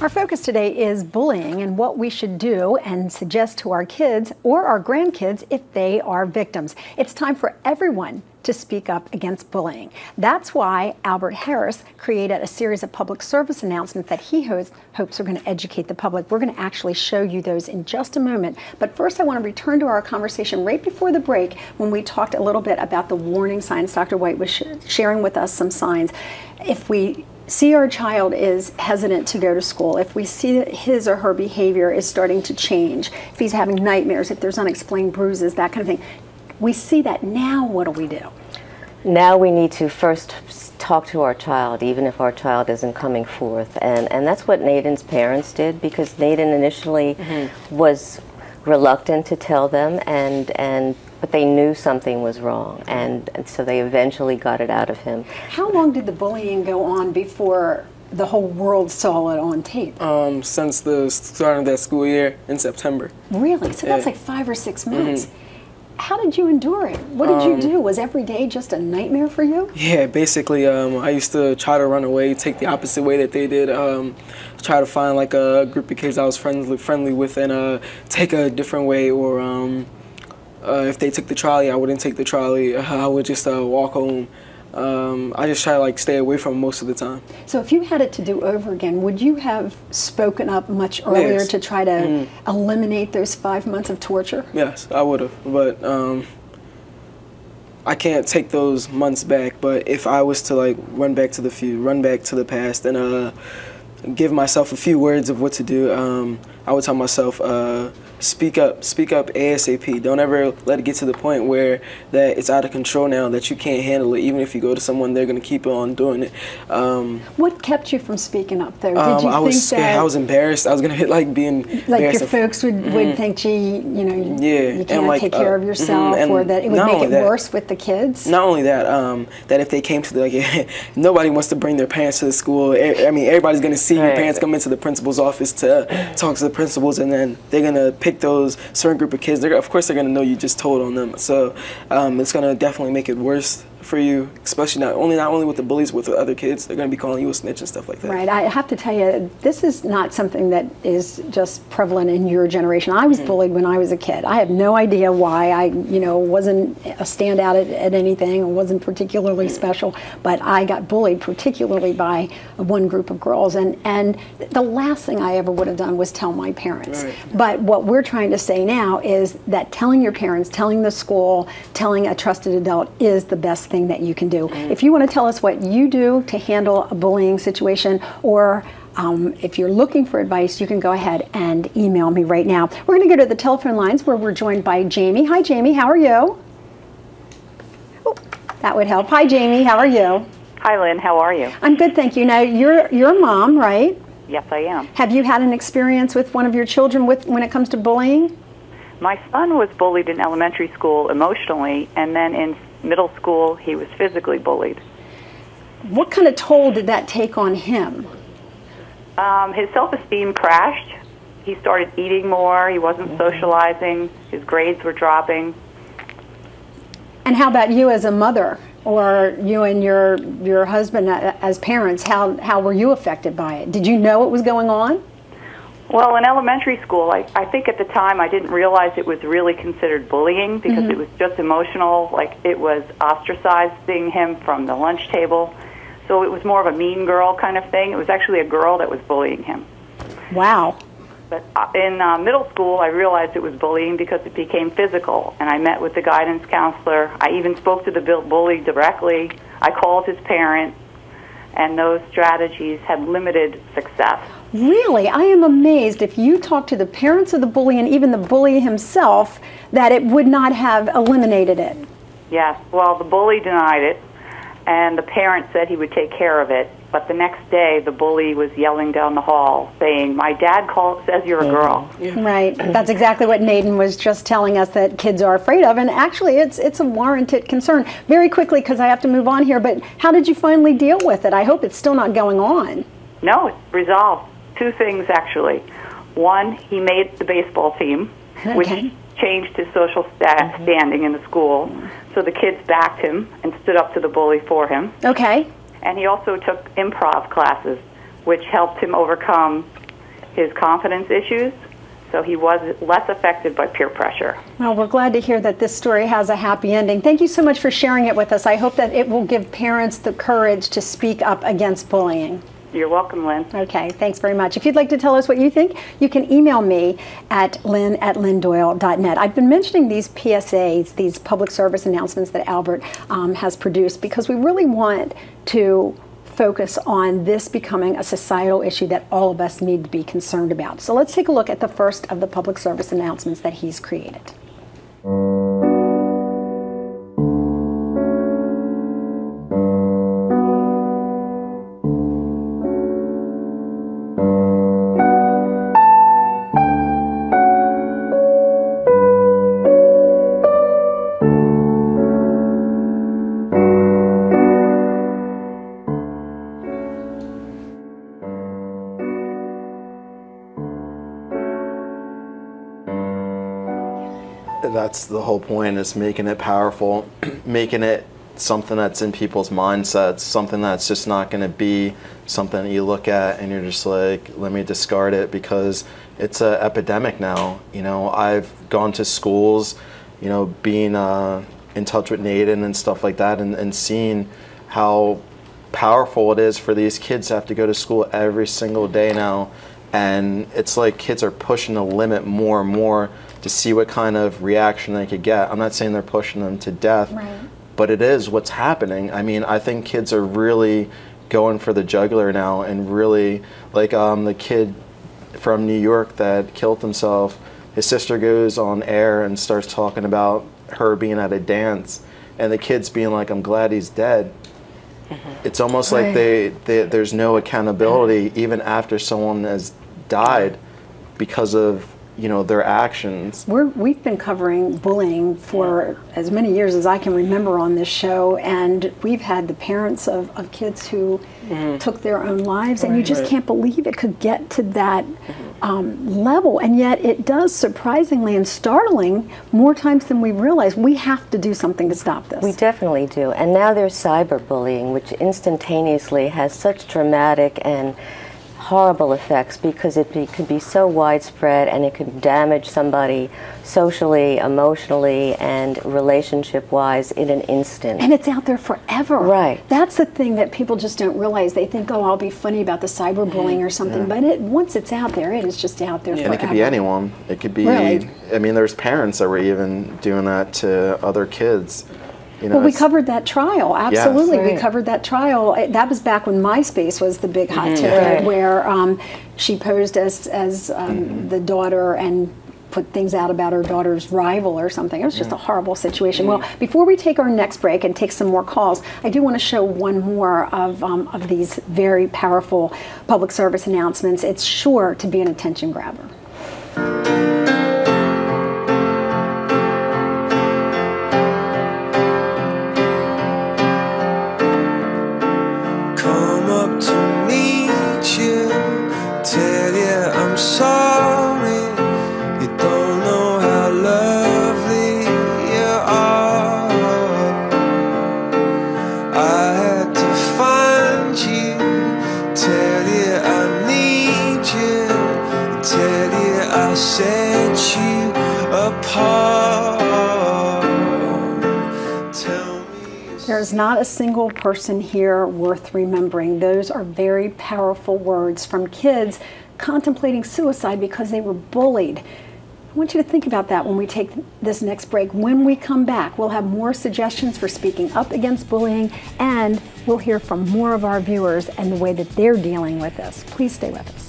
Our focus today is bullying and what we should do and suggest to our kids or our grandkids if they are victims. It's time for everyone to speak up against bullying. That's why Albert Harris created a series of public service announcements that he hopes are going to educate the public. We're going to actually show you those in just a moment. But first, I want to return to our conversation right before the break when we talked a little bit about the warning signs. Dr. White was sharing with us some signs. If we see our child is hesitant to go to school, if we see that his or her behavior is starting to change, if he's having nightmares, if there's unexplained bruises, that kind of thing, we see that. Now what do we do? Now we need to first talk to our child, even if our child isn't coming forth. And that's what Nadin's parents did, because Nadin initially was reluctant to tell them, but they knew something was wrong, and so they eventually got it out of him. How long did the bullying go on before the whole world saw it on tape? Since the start of that school year in September. Really? So that's like 5 or 6 months. How did you endure it? What did you do? Was every day just a nightmare for you? Yeah, basically, I used to try to run away, take the opposite way that they did, try to find like a group of kids I was friendly with and take a different way, or if they took the trolley, I wouldn't take the trolley. I would just walk home. I just try to like stay away from it most of the time. So if you had it to do over again, would you have spoken up much earlier to try to eliminate those 5 months of torture? Yes, I would have, but I can't take those months back. But if I was to like run back to the past and give myself a few words of what to do, I would tell myself, speak up ASAP. Don't ever let it get to the point where that it's out of control now, that you can't handle it. Even if you go to someone, they're going to keep on doing it. What kept you from speaking up, though? Did you I was scared. I was embarrassed. I was going to hit like being like your folks would think, gee, you know, you can't like, take care of yourself, or that it would make it worse with the kids. Not only that, that if they came to nobody wants to bring their parents to the school. I mean, everybody's going to see your parents come into the principal's office to talk to the principals, and then they're going to pick those certain group of kids. Of course they're going to know you just told on them, so it's going to definitely make it worse for you, especially not only with the bullies, with the other kids. They're going to be calling you a snitch and stuff like that. Right. I have to tell you, this is not something that is just prevalent in your generation. I was bullied when I was a kid. I have no idea why. I, wasn't a standout at anything. I wasn't particularly special, but I got bullied particularly by one group of girls, and the last thing I ever would have done was tell my parents. Right. But what we're trying to say now is that telling your parents, telling the school, telling a trusted adult is the best thing that you can do. If you want to tell us what you do to handle a bullying situation, or if you're looking for advice, you can go ahead and email me right now. We're going to go to the telephone lines where we're joined by Jamie. Hi, Jamie. How are you? Oh, that would help. Hi, Jamie. How are you? Hi, Lynn. How are you? I'm good, thank you. Now, you're a mom, right? Yes, I am. Have you had an experience with one of your children when it comes to bullying? My son was bullied in elementary school emotionally, and then in middle school, he was physically bullied. What kind of toll did that take on him? His self-esteem crashed. He started eating more. He wasn't socializing. His grades were dropping. And how about you as a mother, or you and your husband as parents? How were you affected by it? Did you know what was going on? Well, in elementary school, I think at the time I didn't realize it was really considered bullying, because it was just emotional. Like, it was ostracizing him from the lunch table. So it was more of a mean girl kind of thing. It was actually a girl that was bullying him. Wow. But in middle school, I realized it was bullying because it became physical. And I met with the guidance counselor. I even spoke to the bully directly. I called his parent. And those strategies had limited success. Really? I am amazed. If you talk to the parents of the bully and even the bully himself, that it would not have eliminated it. Yes. Well, the bully denied it, and the parent said he would take care of it. But the next day, the bully was yelling down the hall, saying, "My dad says you're a girl." Yeah. Right. That's exactly what Nadin was just telling us that kids are afraid of. And actually, it's a warranted concern. Very quickly, because I have to move on here, but how did you finally deal with it? I hope it's still not going on. No, it's resolved. 2 things, actually. One, he made the baseball team, which changed his social standing in the school. So the kids backed him and stood up to the bully for him. Okay. And he also took improv classes, which helped him overcome his confidence issues, so he was less affected by peer pressure. Well, we're glad to hear that this story has a happy ending. Thank you so much for sharing it with us. I hope that it will give parents the courage to speak up against bullying. You're welcome, Lynn. Okay, thanks very much. If you'd like to tell us what you think, you can email me at lynn@lynndoyle.net. I've been mentioning these PSAs, these public service announcements that Albert has produced, because we really want to focus on this becoming a societal issue that all of us need to be concerned about. So let's take a look at the first of the public service announcements that he's created. That's the whole point, is making it powerful, making it something that's in people's mindsets, something that's just not going to be something that you look at and you're just like, let me discard it, because it's an epidemic now. You know, I've gone to schools, you know, being in touch with Nadin and stuff like that, and seeing how powerful it is for these kids to have to go to school every single day now. And it's like kids are pushing the limit more and more to see what kind of reaction they could get. I'm not saying they're pushing them to death, right, but it is what's happening. I mean, I think kids are really going for the jugular now, and really, like the kid from New York that killed himself, his sister goes on air and starts talking about her being at a dance, and the kid's being like, I'm glad he's dead. It's almost like there's no accountability even after someone has died because of, you know, their actions. We've been covering bullying for as many years as I can remember on this show, and we've had the parents of kids who took their own lives, and you just can't believe it could get to that level, and yet it does, surprisingly and startling, more times than we realize. We have to do something to stop this. We definitely do, and now there's cyberbullying, which instantaneously has such dramatic and horrible effects, because it could be so widespread, and it could damage somebody socially, emotionally, and relationship-wise in an instant. And it's out there forever. Right. That's the thing that people just don't realize. They think, oh, I'll be funny about the cyberbullying or something, but once it's out there, it is just out there forever. And it could be anyone. It could be, I mean, there's parents that were even doing that to other kids. You know, well, we covered that trial, absolutely. Yes. We covered that trial. That was back when MySpace was the big hot ticket, where she posed as the daughter and put things out about her daughter's rival or something. It was just a horrible situation. Well, before we take our next break and take some more calls, I do want to show one more of these very powerful public service announcements. It's sure to be an attention grabber. There's not a single person here worth remembering. Those are very powerful words from kids contemplating suicide because they were bullied. I want you to think about that when we take this next break. When we come back, we'll have more suggestions for speaking up against bullying, and we'll hear from more of our viewers and the way that they're dealing with this. Please stay with us.